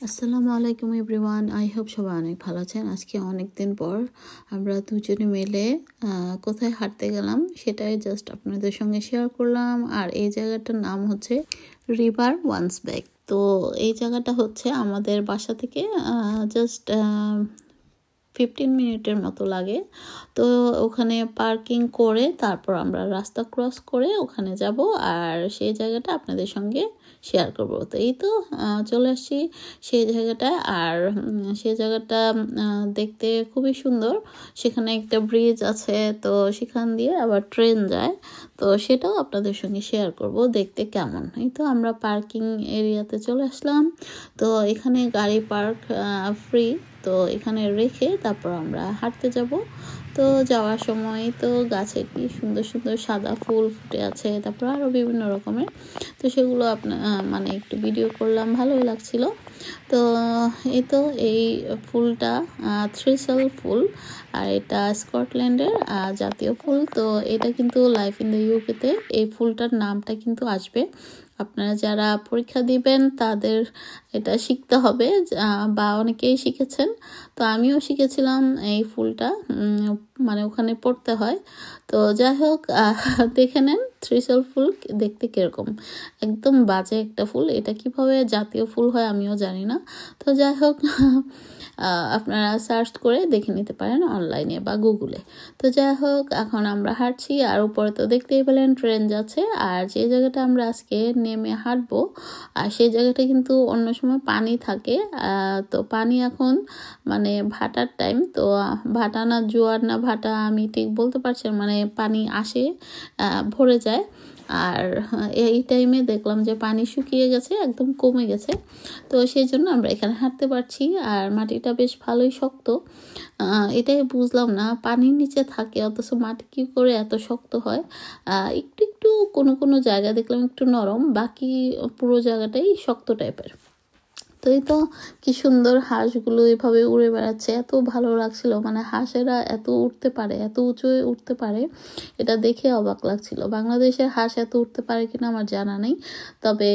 আসসালামু আলাইকুম everyone. I hope সবাই অনেক ভালো আছেন। আজকে অনেক দিন পর আমরা দুজনে মিলে কোথায় হাঁটতে গেলাম সেটাই জাস্ট আপনাদের সঙ্গে শেয়ার করলাম। আর এই জায়গাটার নাম হচ্ছে রিভার ওয়ান্সবেক। তো এই জায়গাটা হচ্ছে আমাদের বাসা থেকে জাস্ট 15 মিনিটের মতো লাগে। তো ওখানে পার্কিং করে তারপর আমরা রাস্তা ক্রস করে ওখানে যাব, আর সেই জায়গাটা আপনাদের সঙ্গে শেয়ার করব। তো এই তো চলে আসছি সেই জায়গাটায়। আর সেই জায়গাটা দেখতে খুবই সুন্দর। সেখানে একটা ব্রিজ আছে, তো সেখান দিয়ে আবার ট্রেন যায়। তো সেটাও আপনাদের সঙ্গে শেয়ার করব দেখতে কেমন। এই তো আমরা পার্কিং এরিয়াতে চলে আসলাম। তো এখানে গাড়ি পার্ক ফ্রি। তো এখানে রেখে তারপর আমরা হাঁটতে যাব। তো যাওয়ার সময় তো গাছে কি সুন্দর সুন্দর সাদা ফুল ফুটে আছে, তারপর আরও বিভিন্ন রকমের। তো সেগুলো মানে একটু ভিডিও করলাম, ভালোই লাগছিল। তো এই ফুলটা থ্রিসেল ফুল, আর এটা স্কটল্যান্ডের জাতীয় ফুল। তো এটা কিন্তু লাইফ ইন দ্য ইউকেতে এই ফুলটার নামটা কিন্তু আসবে। আপনারা যারা পরীক্ষা দিবেন তাদের এটা শিখতে হবে, বা অনেকেই শিখেছেন। তো আমিও শিখেছিলাম এই ফুলটা, মানে ওখানে পড়তে হয়। তো যাই হোক, দেখে নেন থ্রিসেল ফুল দেখতে কীরকম। একদম বাজে একটা ফুল, এটা কিভাবে জাতীয় ফুল হয় আমিও জানি না। তো যাই হোক, আপনারা সার্চ করে দেখে নিতে পারেন অনলাইনে বা গুগলে। তো যাই হোক, এখন আমরা হাঁটছি, আর উপরে তো দেখতেই পেলেন ট্রেন যাচ্ছে। আর যে জায়গাটা আমরা আজকে নেমে হাঁটবো, আর সেই জায়গাটা কিন্তু অন্য সময় পানি থাকে। তো পানি এখন মানে ভাটার টাইম, তো ভাটা না জোয়ার না ভাটা আমি ঠিক বলতে পারছি না, মানে পানি আসে ভরে যায়। আর এই টাইমে দেখলাম যে পানি শুকিয়ে গেছে, একদম কমে গেছে। তো সেই জন্য আমরা এখানে হাঁটতে পারছি। আর মাটিটা বেশ ভালোই শক্ত। এটাই বুঝলাম না, পানির নিচে থাকে অথচ মাটি কী করে এত শক্ত হয়। একটু একটু কোনো কোনো জায়গা দেখলাম একটু নরম, বাকি পুরো জায়গাটাই শক্ত টাইপের। তো এই তো কি সুন্দর হাঁসগুলো এভাবে উড়ে বেড়াচ্ছে, এত ভালো লাগছিল। মানে হাঁসেরা এত উঠতে পারে, এত উঁচুয়ে উঠতে পারে, এটা দেখে অবাক লাগছিল। বাংলাদেশের হাঁস এত উঠতে পারে কিনা আমার জানা নেই, তবে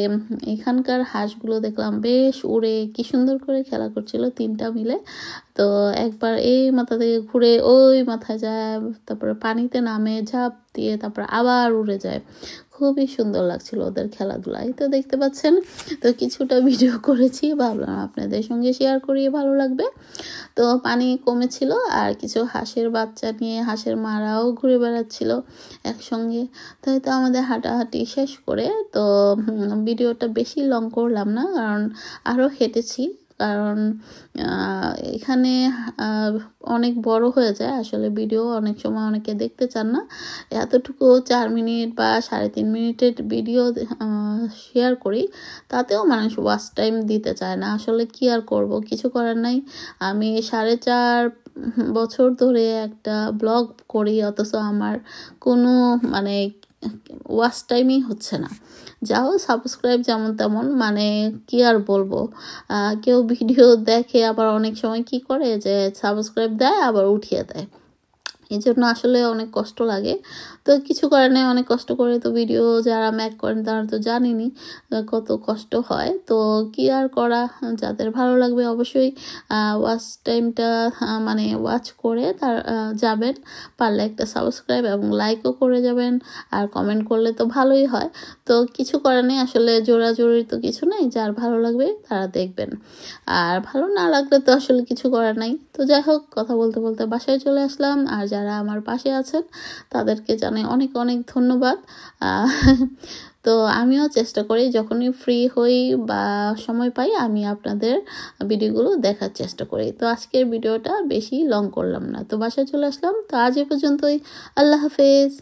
এখানকার হাঁসগুলো দেখলাম বেশ উড়ে কি সুন্দর করে খেলা করছিল তিনটা মিলে। তো একবার এই মাথা থেকে ঘুরে ওই মাথায় যায়, তারপরে পানিতে নামে ঝাঁপ দিয়ে, তারপর আবার উড়ে যায়। খুবই সুন্দর লাগছিল ওদের খেলাধুলাই। তো দেখতে পাচ্ছেন, তো কিছুটা ভিডিও করেছি, ভাবলাম আপনাদের সঙ্গে শেয়ার করিয়ে ভালো লাগবে। তো পানি কমেছিল, আর কিছু হাঁসের বাচ্চা নিয়ে হাঁসের মারাও ঘুরে বেড়াচ্ছিল একসঙ্গে। তো হয়তো আমাদের হাঁটাহাঁটি শেষ করে, তো ভিডিওটা বেশি লং করলাম না, কারণ আরও হেঁটেছি। কারণ এখানে অনেক বড় হয়ে যায় আসলে ভিডিও, অনেক সময় অনেকে দেখতে চান না। এতটুকু 4 মিনিট বা 3.5 মিনিটের ভিডিও শেয়ার করি, তাতেও মানুষ ওয়াচ টাইম দিতে চায় না। আসলে কি আর করব, কিছু করার নাই। আমি 4.5 বছর ধরে একটা ব্লগ করি, অথচ আমার কোনো মানে ওয়াচ টাইমই হচ্ছে না। যাও সাবস্ক্রাইব যেমন তেমন, মানে কি আর বলবো। কেউ ভিডিও দেখে আবার অনেক সময় কি করে যে সাবস্ক্রাইব দেয় আবার উঠিয়ে দেয়। এই জন্য আসলে অনেক কষ্ট লাগে। তো কিছু করার নেই, অনেক কষ্ট করে তো ভিডিও যারা মেক করেন তারা তো জানেনই কত কষ্ট হয়। তো কি আর করা, যাদের ভালো লাগবে অবশ্যই ওয়াচ টাইমটা মানে ওয়াচ করে তার যাবেন। পারলে একটা সাবস্ক্রাইব এবং লাইকও করে যাবেন, আর কমেন্ট করলে তো ভালোই হয়। তো কিছু করার নেই, আসলে জোরাজোরি তো কিছু নেই, যার ভালো লাগবে তারা দেখবেন, আর ভালো না লাগলে তো আসলে কিছু করার নাই। তো যাই হোক, কথা বলতে বলতে বাসায় চলে আসলাম। আর যারা আমার পাশে আছেন তাদেরকে জানাই অনেক অনেক ধন্যবাদ। তো আমিও চেষ্টা করি যখনই ফ্রি হই বা সময় পাই আমি আপনাদের ভিডিওগুলো দেখার চেষ্টা করি। তো আজকের ভিডিওটা বেশি লং করলাম না, তো বাসায় চলে আসলাম। তো আজ এ পর্যন্তই। আল্লাহ হাফেজ।